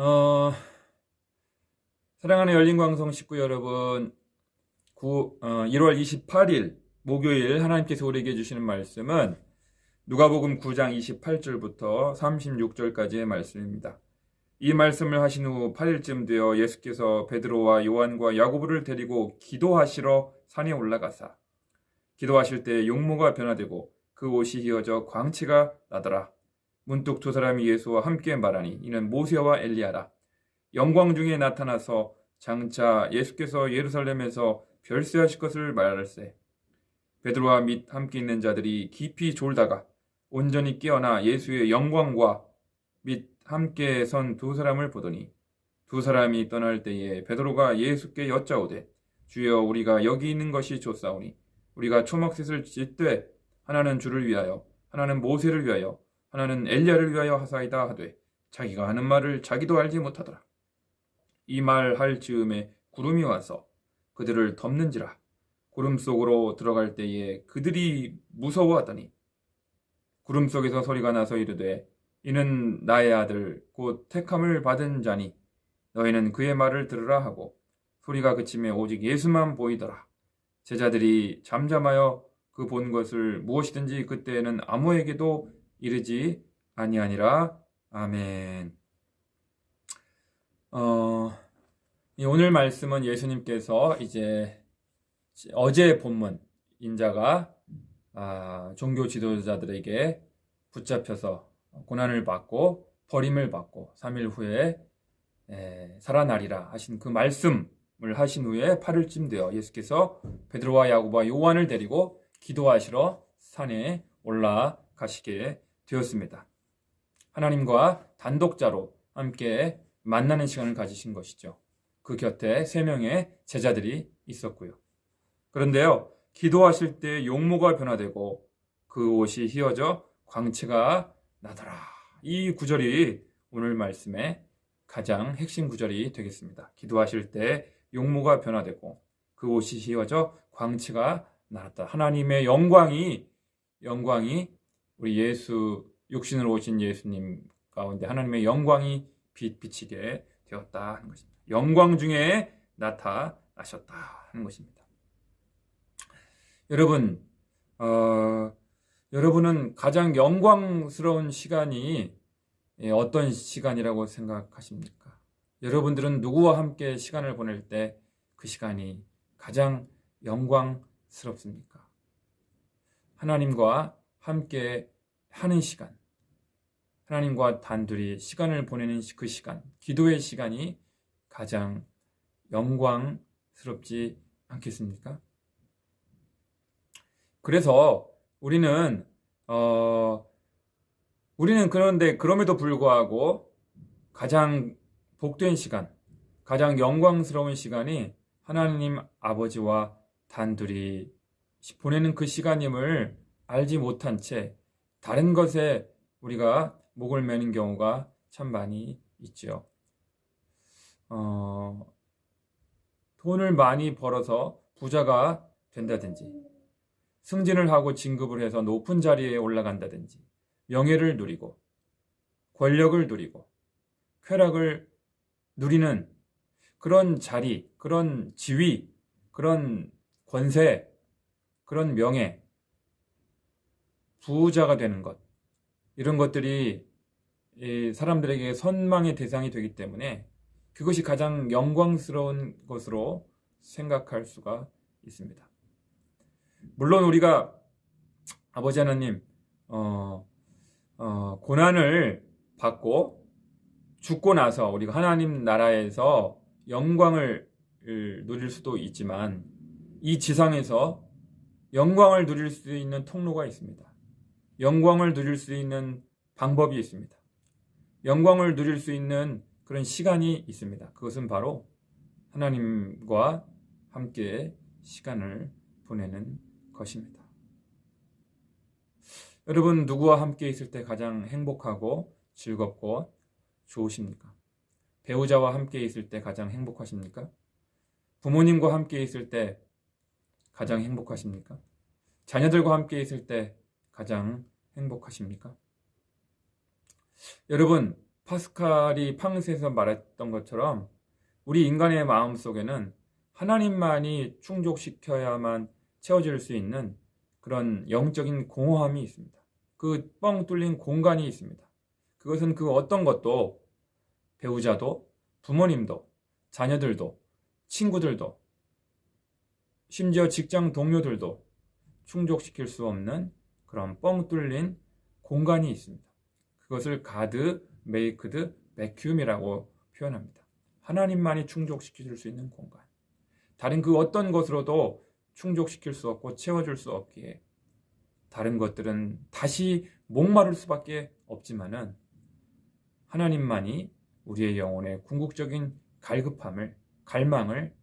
어, 사랑하는 열린광성 식구 여러분, 1월 28일 목요일 하나님께서 우리에게 주시는 말씀은 누가복음 9장 28절부터 36절까지의 말씀입니다. 이 말씀을 하신 후 8일쯤 되어 예수께서 베드로와 요한과 야고보를 데리고 기도하시러 산에 올라가사 기도하실 때 용모가 변화되고 그 옷이 휘어져 광채가 나더라. 문득 두 사람이 예수와 함께 말하니 이는 모세와 엘리야라. 영광 중에 나타나서 장차 예수께서 예루살렘에서 별세하실 것을 말할세. 베드로와 및 함께 있는 자들이 깊이 졸다가 온전히 깨어나 예수의 영광과 및 함께 선 두 사람을 보더니 두 사람이 떠날 때에 베드로가 예수께 여짜오되 주여 우리가 여기 있는 것이 좋사오니 우리가 초막셋을 짓되 하나는 주를 위하여 하나는 모세를 위하여 하나는 엘리야를 위하여 하사이다 하되 자기가 하는 말을 자기도 알지 못하더라. 이 말 할 즈음에 구름이 와서 그들을 덮는지라. 구름 속으로 들어갈 때에 그들이 무서워하더니 구름 속에서 소리가 나서 이르되 이는 나의 아들 곧 택함을 받은 자니 너희는 그의 말을 들으라 하고 소리가 그치매 오직 예수만 보이더라. 제자들이 잠잠하여 그 본 것을 무엇이든지 그때에는 아무에게도 이르지 아니하니라. 아멘. 오늘 말씀은 예수님께서 이제 어제 본문 인자가 종교 지도자들에게 붙잡혀서 고난을 받고 버림을 받고 3일 후에 살아나리라 하신 그 말씀을 하신 후에 8일쯤 되어 예수께서 베드로와 야고보와 요한을 데리고 기도하시러 산에 올라가시게 되었습니다. 하나님과 단독자로 함께 만나는 시간을 가지신 것이죠. 그 곁에 3명의 제자들이 있었고요. 그런데요, 기도하실 때 용모가 변화되고 그 옷이 휘어져 광채가 나더라. 이 구절이 오늘 말씀의 가장 핵심 구절이 되겠습니다. 기도하실 때 용모가 변화되고 그 옷이 휘어져 광채가 나왔다. 하나님의 영광이 우리 예수 육신으로 오신 예수님 가운데 하나님의 영광이 비치게 되었다 하는 것입니다. 영광 중에 나타나셨다 하는 것입니다. 여러분, 여러분은 가장 영광스러운 시간이 어떤 시간이라고 생각하십니까? 여러분들은 누구와 함께 시간을 보낼 때 그 시간이 가장 영광스럽습니까? 하나님과 함께 하는 시간, 하나님과 단둘이 시간을 보내는 그 시간, 기도의 시간이 가장 영광스럽지 않겠습니까? 그래서 우리는 그런데 그럼에도 불구하고 가장 복된 시간, 가장 영광스러운 시간이 하나님 아버지와 단둘이 보내는 그 시간임을 알지 못한 채 다른 것에 우리가 목을 매는 경우가 참 많이 있죠. 돈을 많이 벌어서 부자가 된다든지, 승진을 하고 진급을 해서 높은 자리에 올라간다든지, 명예를 누리고, 권력을 누리고, 쾌락을 누리는 그런 자리, 그런 지위, 그런 권세, 그런 명예, 부자가 되는 것, 이런 것들이 사람들에게 선망의 대상이 되기 때문에 그것이 가장 영광스러운 것으로 생각할 수가 있습니다. 물론 우리가 아버지 하나님 고난을 받고 죽고 나서 우리가 하나님 나라에서 영광을 누릴 수도 있지만 이 지상에서 영광을 누릴 수 있는 통로가 있습니다. 영광을 누릴 수 있는 방법이 있습니다. 영광을 누릴 수 있는 그런 시간이 있습니다. 그것은 바로 하나님과 함께 시간을 보내는 것입니다. 여러분, 누구와 함께 있을 때 가장 행복하고 즐겁고 좋으십니까? 배우자와 함께 있을 때 가장 행복하십니까? 부모님과 함께 있을 때 가장 행복하십니까? 자녀들과 함께 있을 때 가장 행복하십니까? 여러분, 파스칼이 팡스에서 말했던 것처럼 우리 인간의 마음 속에는 하나님만이 충족시켜야만 채워질 수 있는 그런 영적인 공허함이 있습니다. 그 뻥 뚫린 공간이 있습니다. 그것은 그 어떤 것도 배우자도 부모님도 자녀들도 친구들도 심지어 직장 동료들도 충족시킬 수 없는 그런 뻥 뚫린 공간이 있습니다. 그것을 가드, 메이크드, 베큐움이라고 표현합니다. 하나님만이 충족시킬 수 있는 공간. 다른 그 어떤 것으로도 충족시킬 수 없고 채워줄 수 없기에 다른 것들은 다시 목마를 수밖에 없지만은 하나님만이 우리의 영혼의 궁극적인 갈급함을, 갈망을,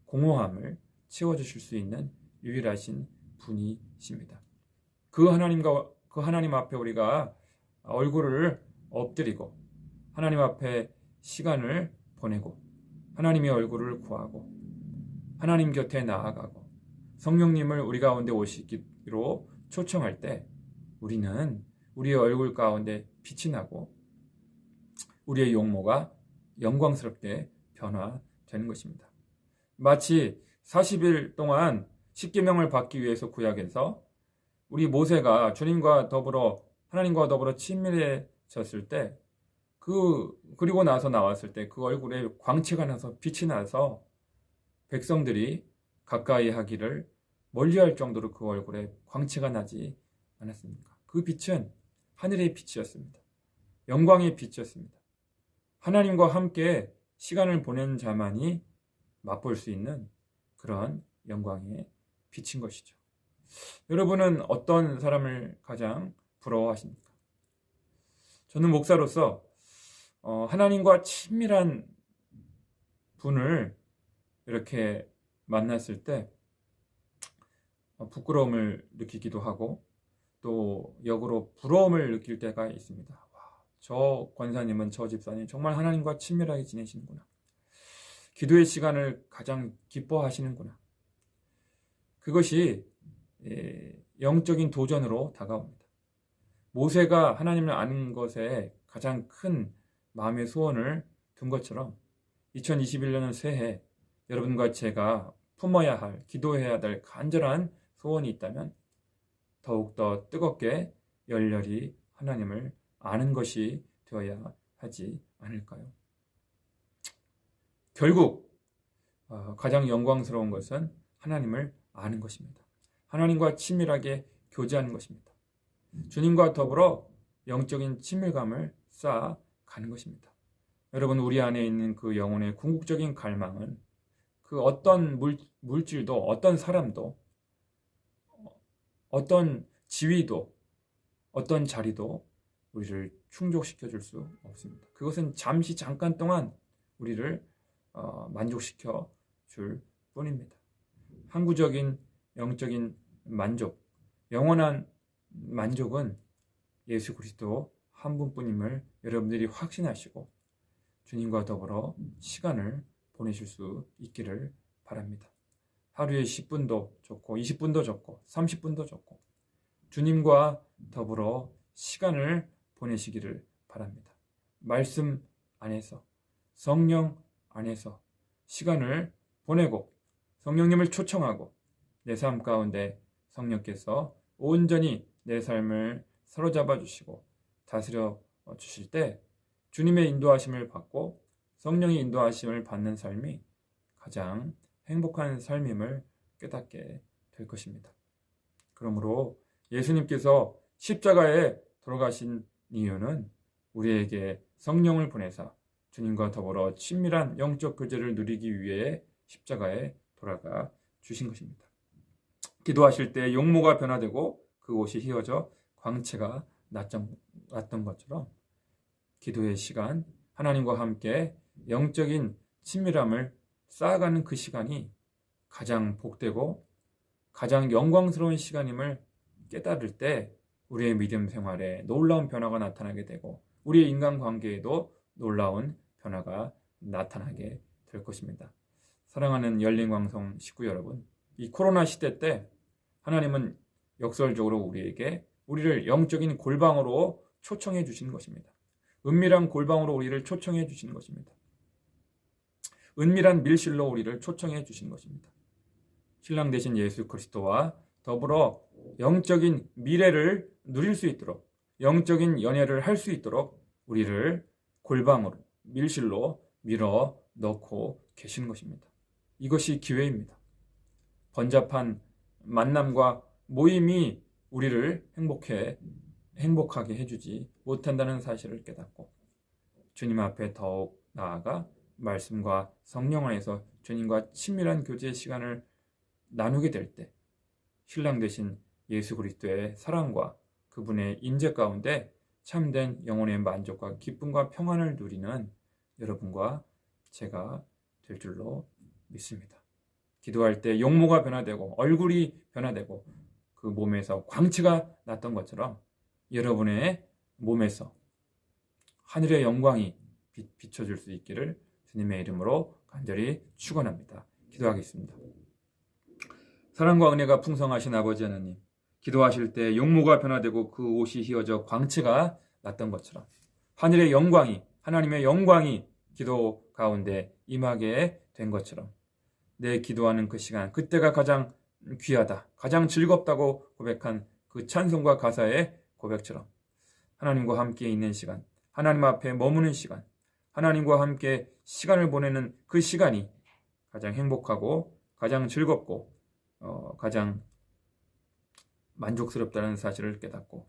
공허함을 채워주실 수 있는 유일하신 분이십니다. 그 하나님 앞에 우리가 얼굴을 엎드리고 하나님 앞에 시간을 보내고 하나님의 얼굴을 구하고 하나님 곁에 나아가고 성령님을 우리 가운데 오시기로 초청할 때 우리는 우리의 얼굴 가운데 빛이 나고 우리의 용모가 영광스럽게 변화되는 것입니다. 마치 40일 동안 십계명을 받기 위해서 구약에서 우리 모세가 주님과 더불어 하나님과 더불어 친밀해졌을 때 그리고 나서 나왔을 때 그 얼굴에 광채가 나서 빛이 나서 백성들이 가까이 하기를 멀리할 정도로 그 얼굴에 광채가 나지 않았습니까? 그 빛은 하늘의 빛이었습니다. 영광의 빛이었습니다. 하나님과 함께 시간을 보낸 자만이 맛볼 수 있는 그런 영광의 빛인 것이죠. 여러분은 어떤 사람을 가장 부러워하십니까? 저는 목사로서 하나님과 친밀한 분을 이렇게 만났을 때 부끄러움을 느끼기도 하고 또 역으로 부러움을 느낄 때가 있습니다. 와, 저 권사님은, 저 집사님 정말 하나님과 친밀하게 지내시는구나. 기도의 시간을 가장 기뻐하시는구나. 그것이 영적인 도전으로 다가옵니다. 모세가 하나님을 아는 것에 가장 큰 마음의 소원을 둔 것처럼 2021년은 새해 여러분과 제가 품어야 할, 기도해야 될 간절한 소원이 있다면 더욱더 뜨겁게 열렬히 하나님을 아는 것이 되어야 하지 않을까요? 결국 가장 영광스러운 것은 하나님을 아는 것입니다. 하나님과 친밀하게 교제하는 것입니다. 주님과 더불어 영적인 친밀감을 쌓아가는 것입니다. 여러분, 우리 안에 있는 그 영혼의 궁극적인 갈망은 그 어떤 물질도, 어떤 사람도, 어떤 지위도, 어떤 자리도 우리를 충족시켜 줄 수 없습니다. 그것은 잠시 잠깐 동안 우리를 만족시켜 줄 뿐입니다. 항구적인 영적인 만족, 영원한 만족은 예수 그리스도 한 분뿐임을 여러분들이 확신하시고 주님과 더불어 시간을 보내실 수 있기를 바랍니다. 하루에 10분도 좋고 20분도 좋고 30분도 좋고 주님과 더불어 시간을 보내시기를 바랍니다. 말씀 안에서, 성령 안에서 시간을 보내고 성령님을 초청하고 내 삶 가운데 성령께서 온전히 내 삶을 사로잡아 주시고 다스려 주실 때 주님의 인도하심을 받고 성령의 인도하심을 받는 삶이 가장 행복한 삶임을 깨닫게 될 것입니다. 그러므로 예수님께서 십자가에 돌아가신 이유는 우리에게 성령을 보내사 주님과 더불어 친밀한 영적 교제를 누리기 위해 십자가에 돌아가 주신 것입니다. 기도하실 때 용모가 변화되고 그 옷이 휘어져 광채가 났던 것처럼 기도의 시간, 하나님과 함께 영적인 친밀함을 쌓아가는 그 시간이 가장 복되고 가장 영광스러운 시간임을 깨달을 때 우리의 믿음 생활에 놀라운 변화가 나타나게 되고 우리의 인간관계에도 놀라운 변화가 나타나게 될 것입니다. 사랑하는 열린광성 식구 여러분, 이 코로나 시대 때 하나님은 역설적으로 우리를 영적인 골방으로 초청해 주신 것입니다. 은밀한 골방으로 우리를 초청해 주시는 것입니다. 은밀한 밀실로 우리를 초청해 주시는 것입니다. 신랑 되신 예수 그리스도와 더불어 영적인 미래를 누릴 수 있도록, 영적인 연애를 할 수 있도록 우리를 골방으로, 밀실로 밀어 넣고 계시는 것입니다. 이것이 기회입니다. 번잡한 만남과 모임이 우리를 행복하게 해주지 못한다는 사실을 깨닫고 주님 앞에 더욱 나아가 말씀과 성령 안에서 주님과 친밀한 교제의 시간을 나누게 될 때 신랑 되신 예수 그리스도의 사랑과 그분의 임재 가운데 참된 영혼의 만족과 기쁨과 평안을 누리는 여러분과 제가 될 줄로 믿습니다. 기도할 때 용모가 변화되고 얼굴이 변화되고 그 몸에서 광채가 났던 것처럼 여러분의 몸에서 하늘의 영광이 비춰줄 수 있기를 주님의 이름으로 간절히 축원합니다. 기도하겠습니다. 사랑과 은혜가 풍성하신 아버지 하나님, 기도하실 때 용모가 변화되고 그 옷이 휘어져 광채가 났던 것처럼 하늘의 영광이, 하나님의 영광이 기도 가운데 임하게 된 것처럼 내 기도하는 그 시간, 그때가 가장 귀하다, 가장 즐겁다고 고백한 그 찬송과 가사의 고백처럼 하나님과 함께 있는 시간, 하나님 앞에 머무는 시간, 하나님과 함께 시간을 보내는 그 시간이 가장 행복하고 가장 즐겁고 가장 만족스럽다는 사실을 깨닫고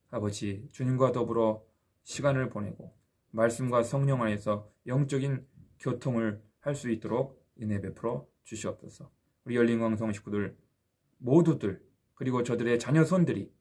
아버지 주님과 더불어 시간을 보내고 말씀과 성령 안에서 영적인 교통을 할 수 있도록 은혜 베풀어 주시옵소서. 우리 열린광성 식구들 모두들 그리고 저들의 자녀 손들이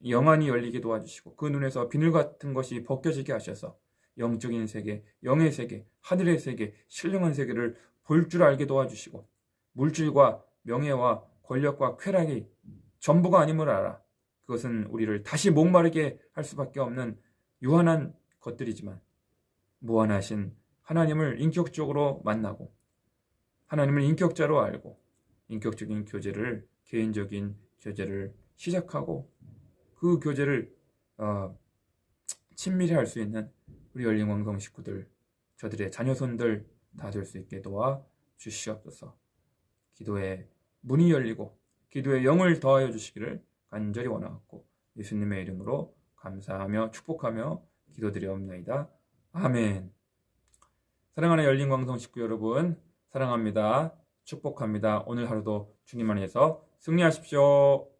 영안이 열리게 도와주시고 그 눈에서 비늘 같은 것이 벗겨지게 하셔서 영적인 세계, 영의 세계, 하늘의 세계, 신령한 세계를 볼 줄 알게 도와주시고 물질과 명예와 권력과 쾌락이 전부가 아님을 알아. 그것은 우리를 다시 목마르게 할 수밖에 없는 유한한 것들이지만 무한하신 하나님을 인격적으로 만나고 하나님을 인격자로 알고 인격적인 교제를, 개인적인 교제를 시작하고 그 교제를 친밀히 할 수 있는 우리 열린광성 식구들, 저들의 자녀손들 다 될 수 있게 도와 주시옵소서. 기도의 문이 열리고 기도의 영을 더하여 주시기를 간절히 원하옵고 예수님의 이름으로 감사하며 축복하며 기도드리옵나이다. 아멘. 사랑하는 열린광성 식구 여러분, 사랑합니다. 축복합니다. 오늘 하루도 주님 안에서 승리하십시오.